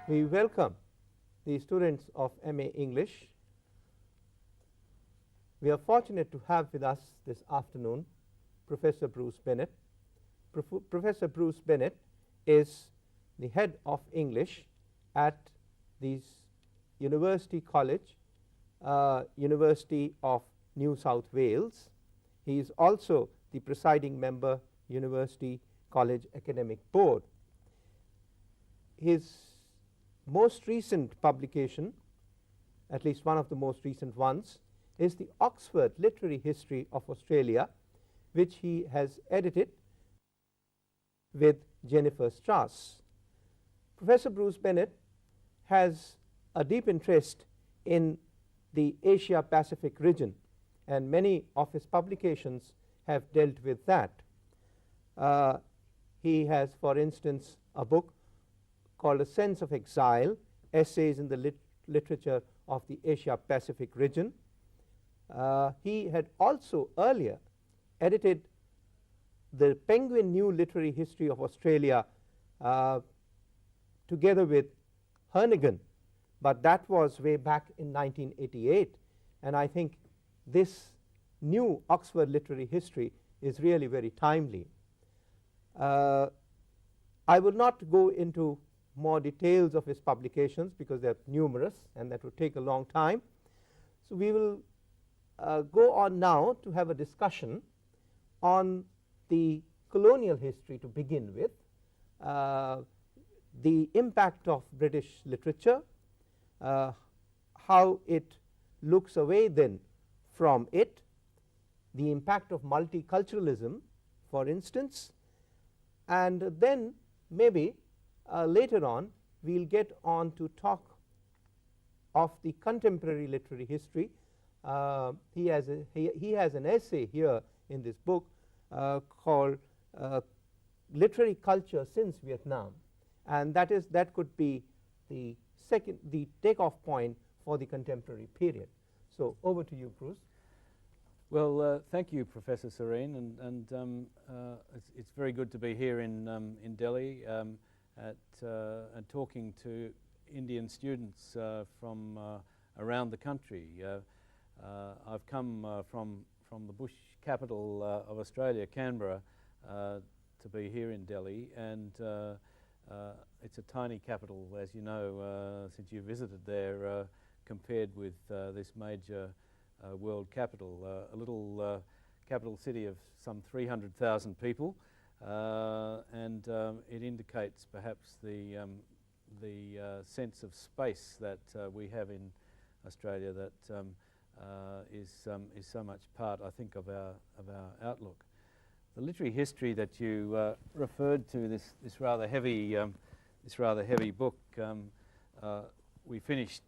We welcome the students of MA English. We are fortunate to have with us this afternoon Professor Bruce Bennett. Professor Bruce Bennett is the head of English at the University College, University of New South Wales. He is also the presiding member, University College Academic Board. His most recent publication, at least one of the most recent ones, is the Oxford Literary History of Australia, which he has edited with Jennifer Strauss. Professor Bruce Bennett has a deep interest in the Asia-Pacific region, and many of his publications have dealt with that. He has, for instance, a book called A Sense of Exile, Essays in the Literature of the Asia-Pacific Region. He had also earlier edited the Penguin New Literary History of Australia together with Hernigan, but that was way back in 1988, and I think this new Oxford Literary History is really very timely. I will not go into more details of his publications because they are numerous and that would take a long time. So we will go on now to have a discussion on the colonial history to begin with, the impact of British literature, how it looks away then from it, the impact of multiculturalism, for instance, and then maybe later on we will get on to talk of the contemporary literary history. He has an essay here in this book called Literary Culture Since Vietnam, and that could be the takeoff point for the contemporary period. So over to you, Bruce. Well, thank you, Professor Serene, and it's very good to be here in Delhi and talking to Indian students from around the country. I've come from the bush capital of Australia, Canberra, to be here in Delhi, and it's a tiny capital, as you know, since you visited there, compared with this major world capital, a little capital city of some 300,000 people, and it indicates perhaps the sense of space that we have in Australia that is so much part, I think, of our outlook. The literary history that you referred to, this rather heavy book, we finished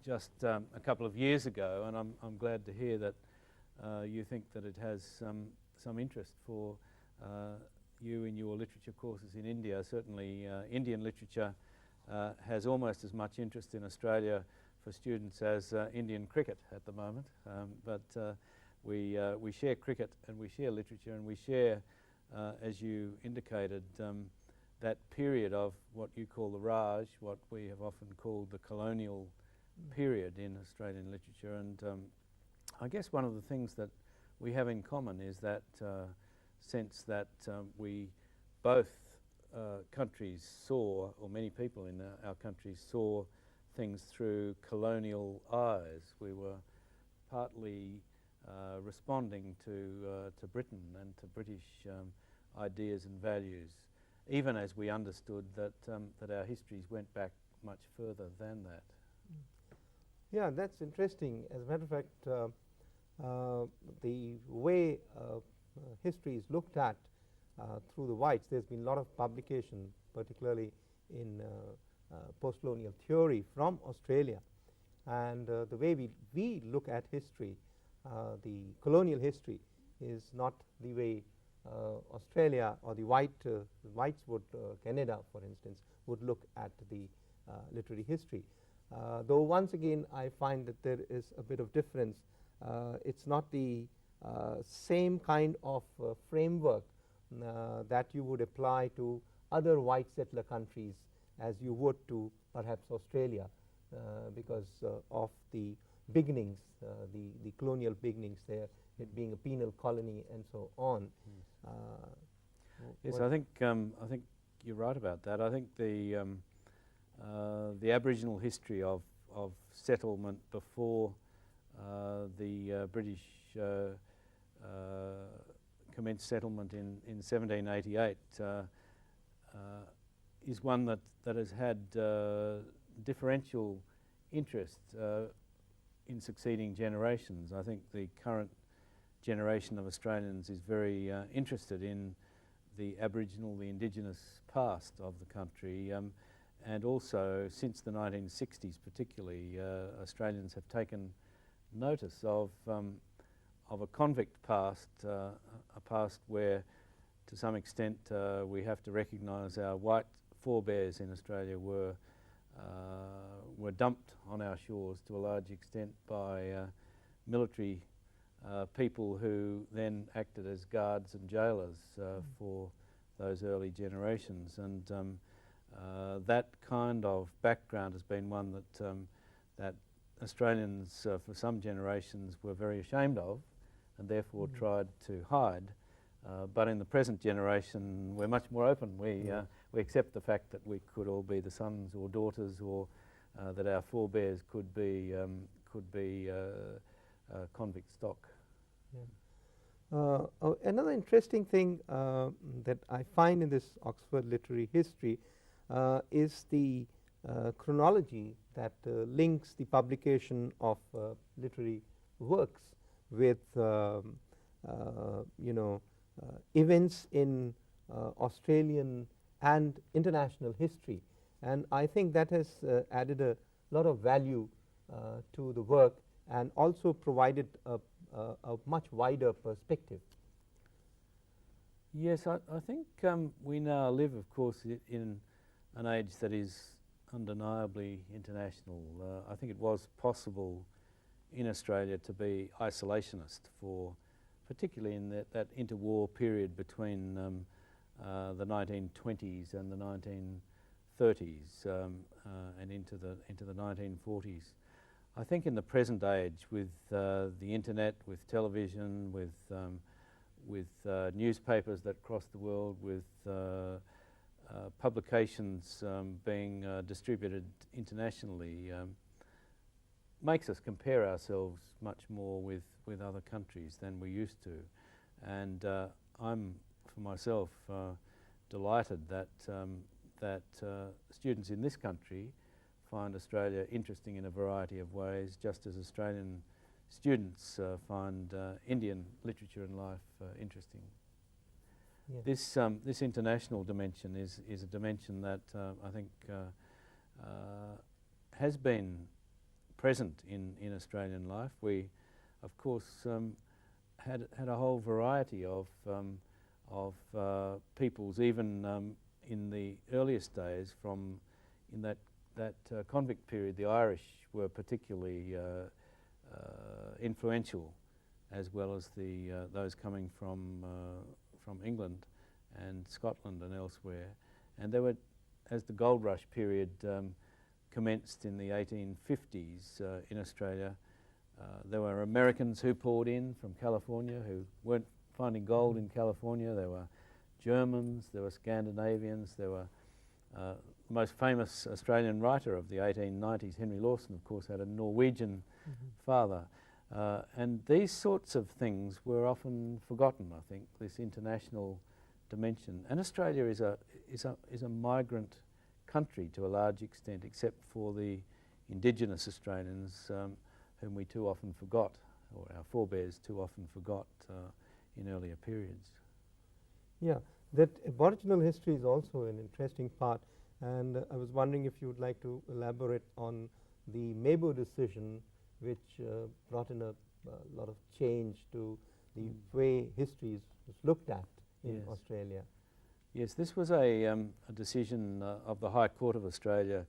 just a couple of years ago, and I'm glad to hear that you think that it has some interest for you in your literature courses in India. Certainly Indian literature has almost as much interest in Australia for students as Indian cricket at the moment, but we share cricket and we share literature, and we share, as you indicated, that period of what you call the Raj, what we have often called the colonial period in Australian literature. And I guess one of the things that we have in common is that sense that we both countries saw, or many people in our countries saw, things through colonial eyes. We were partly responding to Britain and to British ideas and values, even as we understood that our histories went back much further than that. Yeah, that's interesting. As a matter of fact, the way history is looked at through the whites, there's been a lot of publication, particularly in post-colonial theory from Australia, and the way we look at history, the colonial history, is not the way Australia or the whites would, Canada for instance, would look at the literary history. Though once again I find that there is a bit of difference. It's not the same kind of framework that you would apply to other white settler countries as you would to perhaps Australia, because of the beginnings, the colonial beginnings there, it being a penal colony and so on. Yes, I think you're right about that. I think the Aboriginal history of settlement before the British commenced settlement in 1788 is one that has had differential interest in succeeding generations. I think the current generation of Australians is very interested in the Aboriginal, the Indigenous past of the country, and also since the 1960s particularly, Australians have taken notice of a convict past, a past where to some extent we have to recognise our white forebears in Australia were dumped on our shores to a large extent by military people who then acted as guards and jailers for those early generations, and that kind of background has been one that Australians for some generations were very ashamed of and therefore tried to hide. But in the present generation we're much more open. We accept the fact that we could all be the sons or daughters, or that our forebears could be convict stock. Another interesting thing that I find in this Oxford literary history is the chronology that links the publication of literary works with events in Australian and international history, and I think that has added a lot of value to the work and also provided a much wider perspective. Yes, I think we now live, of course, in an age that is undeniably international. I think it was possible in Australia to be isolationist for, particularly in that interwar period between the 1920s and the 1930s and into the 1940s. I think in the present age, with the internet, with television, with newspapers that cross the world, with publications being distributed internationally, makes us compare ourselves much more with other countries than we used to. And I'm, for myself, delighted that students in this country find Australia interesting in a variety of ways, just as Australian students find Indian literature and life interesting. Yeah. This international dimension is a dimension that I think has been present in Australian life. We, of course, had a whole variety of peoples, even in the earliest days. From in that convict period, the Irish were particularly influential, as well as those coming from England and Scotland and elsewhere. And there were, as the gold rush period commenced in the 1850s in Australia, there were Americans who poured in from California who weren't finding gold in California. There were Germans, there were Scandinavians, there were the most famous Australian writer of the 1890s, Henry Lawson, of course, had a Norwegian father. And these sorts of things were often forgotten, I think, this international dimension. And Australia is a migrant country to a large extent, except for the Indigenous Australians whom we too often forgot, or our forebears too often forgot in earlier periods. Yeah, that Aboriginal history is also an interesting part, and I was wondering if you would like to elaborate on the Mabo decision, which brought in a lot of change to the way history is looked at in Australia. Yes, this was a decision of the High Court of Australia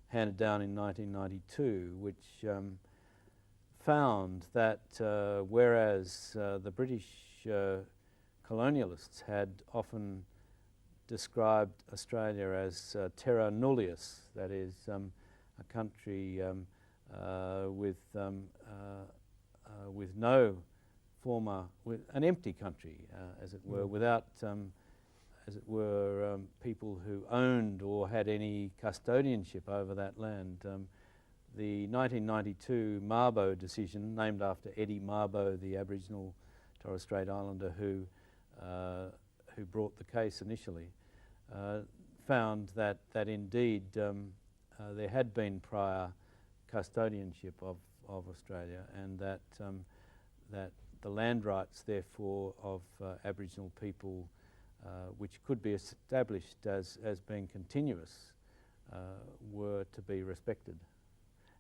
handed down in 1992, which found that whereas the British colonialists had often described Australia as terra nullius, that is a country with no with an empty country, as it were, without, as it were, people who owned or had any custodianship over that land. The 1992 Mabo decision, named after Eddie Mabo, the Aboriginal Torres Strait Islander who brought the case initially, found that indeed there had been prior custodianship of Australia, and that the land rights, therefore, of Aboriginal people, which could be established as being continuous, were to be respected.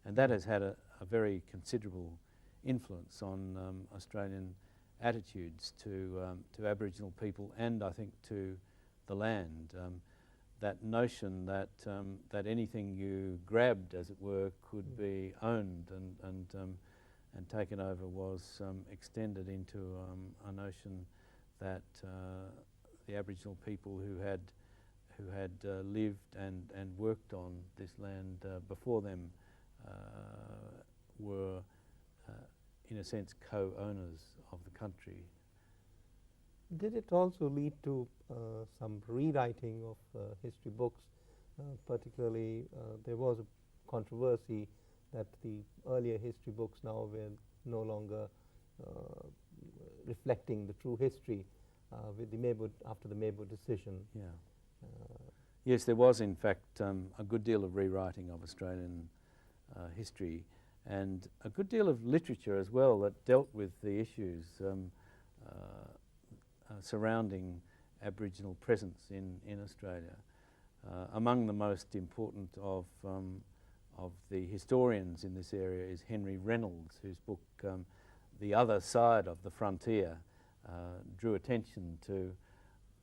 And that has had a very considerable influence on Australian attitudes to Aboriginal people, and I think to the land. That notion that anything you grabbed, as it were, could be owned and taken over was extended into a notion that the Aboriginal people who had lived and worked on this land before them were, in a sense, co-owners of the country. Did it also lead to some rewriting of history books? Particularly, there was a controversy that the earlier history books now were no longer reflecting the true history with the Mabo, after the Mabo decision. Yeah. Yes, there was in fact a good deal of rewriting of Australian history, and a good deal of literature as well that dealt with the issues surrounding Aboriginal presence in Australia. Among the most important of the historians in this area is Henry Reynolds, whose book The Other Side of the Frontier drew attention to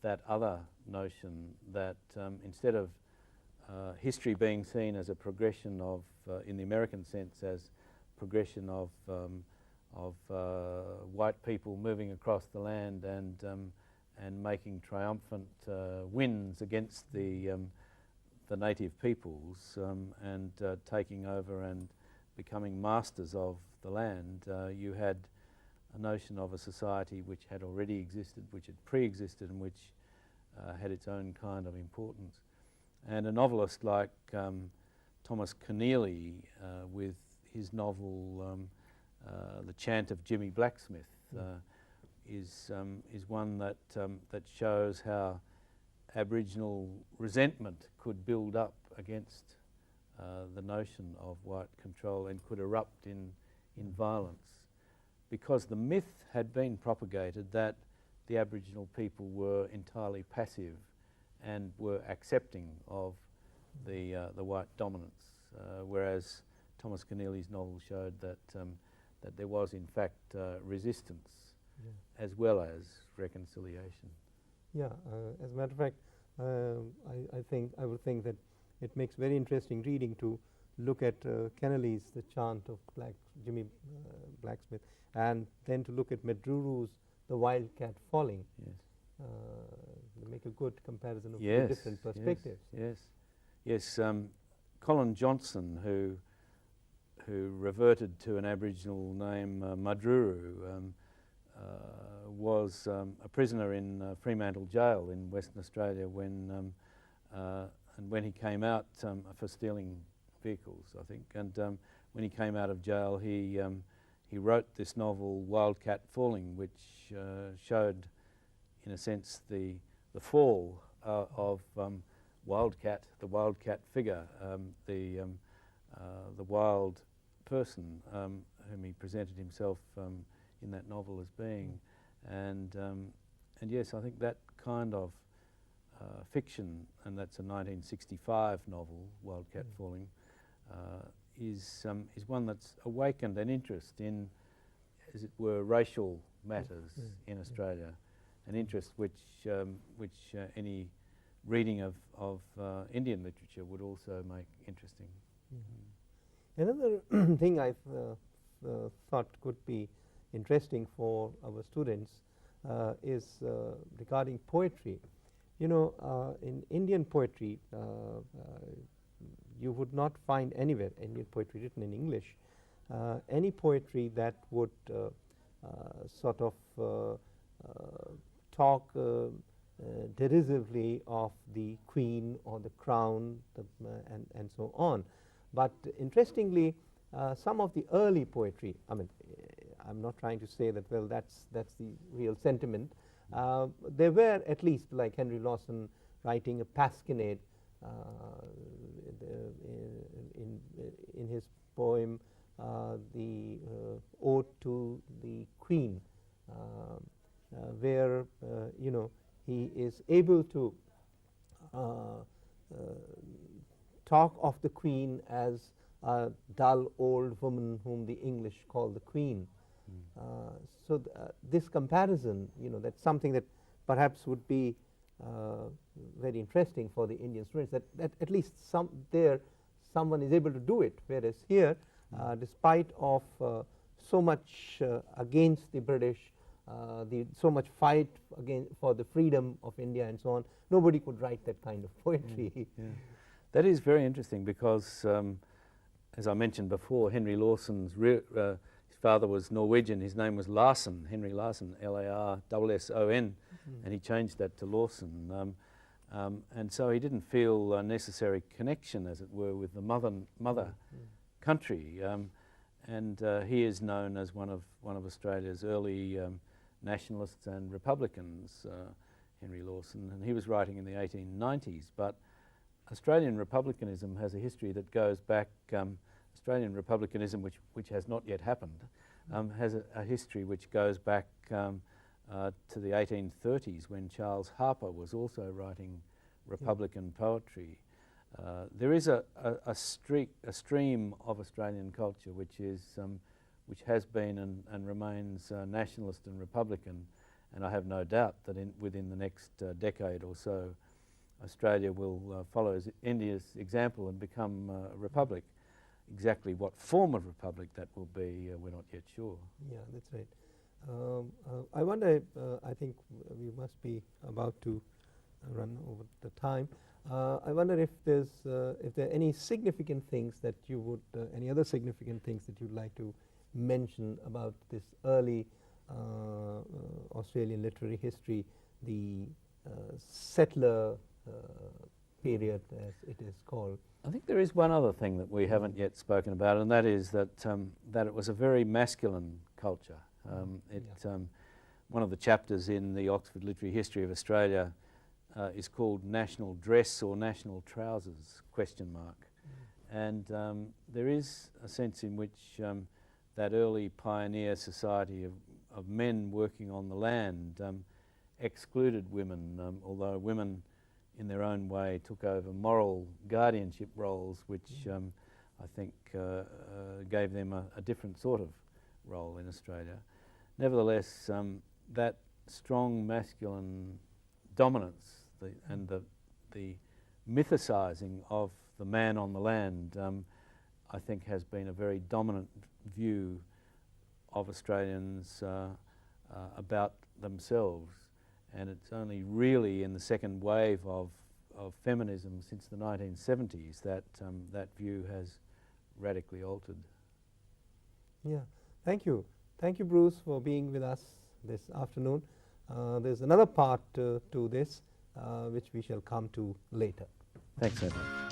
that other notion that instead of history being seen as a progression of, in the American sense, as progression of white people moving across the land and making triumphant wins against the native peoples and taking over and becoming masters of the land, you had a notion of a society which had already existed, which had pre-existed, and which had its own kind of importance. And a novelist like Thomas Keneally, with his novel The Chant of Jimmy Blacksmith, is one that shows how Aboriginal resentment could build up against the notion of white control and could erupt in violence, because the myth had been propagated that the Aboriginal people were entirely passive and were accepting of the white dominance, whereas Thomas Keneally's novel showed that there was in fact resistance as well as reconciliation. Yeah, as a matter of fact, I would think that it makes very interesting reading to look at Keneally's The Chant of Jimmy Blacksmith, and then to look at Medruru's The Wildcat Falling. Yes. They make a good comparison of two different perspectives. Yes. Colin Johnson, who reverted to an Aboriginal name, Madruru, was a prisoner in Fremantle Jail in Western Australia when he came out for stealing vehicles, I think. And when he came out of jail, he wrote this novel, Wildcat Falling, which showed, in a sense, the fall of Wildcat, the wildcat figure, the wild person whom he presented himself in that novel as being. And yes, I think that kind of fiction, and that's a 1965 novel, Wildcat Falling, is one that's awakened an interest in, as it were, racial matters in Australia, an interest which any reading of Indian literature would also make interesting. Another thing I thought could be interesting for our students is regarding poetry. You know, in Indian poetry, you would not find anywhere Indian poetry written in English, any poetry that would sort of talk derisively of the queen or the crown, and so on. But interestingly, some of the early poetry, I mean, I'm not trying to say that, well, that's the real sentiment. There were at least, like Henry Lawson writing a pasquinade in his poem, the Ode to the Queen, where you know, he is able to talk of the Queen as a dull old woman whom the English call the Queen. So this comparison, you know, that's something that perhaps would be very interesting for the Indian students, that at least someone is able to do it, whereas here, despite of so much against the British, so much fight for the freedom of India and so on, nobody could write that kind of poetry. Yeah. That is very interesting because, as I mentioned before, Henry Lawson's his father was Norwegian. His name was Larson, Henry Larson, Larson, and he changed that to Lawson. And so he didn't feel a necessary connection, as it were, with the mother country. And he is known as one of Australia's early nationalists and republicans, Henry Lawson, and he was writing in the 1890s. But Australian republicanism has a history that goes back. Australian republicanism, which has not yet happened, has a history which goes back to the 1830s, when Charles Harper was also writing republican poetry. There is a stream of Australian culture which has been and remains nationalist and republican, and I have no doubt that within the next decade or so, Australia will follow India's example and become a republic. Exactly what form of republic that will be, we're not yet sure. Yeah, that's right. I wonder, I think we must be about to run over the time. I wonder if there are any significant things that you would, any other significant things that you'd like to mention about this early Australian literary history, the settler period, as it is called. I think there is one other thing that we haven't yet spoken about, and that is that it was a very masculine culture. One of the chapters in the Oxford Literary History of Australia is called National Dress or National Trousers, ? And there is a sense in which that early pioneer society of men working on the land excluded women, although women in their own way took over moral guardianship roles, which I think gave them a different sort of role in Australia. Nevertheless, that strong masculine dominance and the mythicising of the man on the land, I think has been a very dominant view of Australians about themselves. And it's only really in the second wave of feminism since the 1970s that that view has radically altered. Yeah, thank you. Thank you, Bruce, for being with us this afternoon. There's another part to this, which we shall come to later. Thanks, Edward.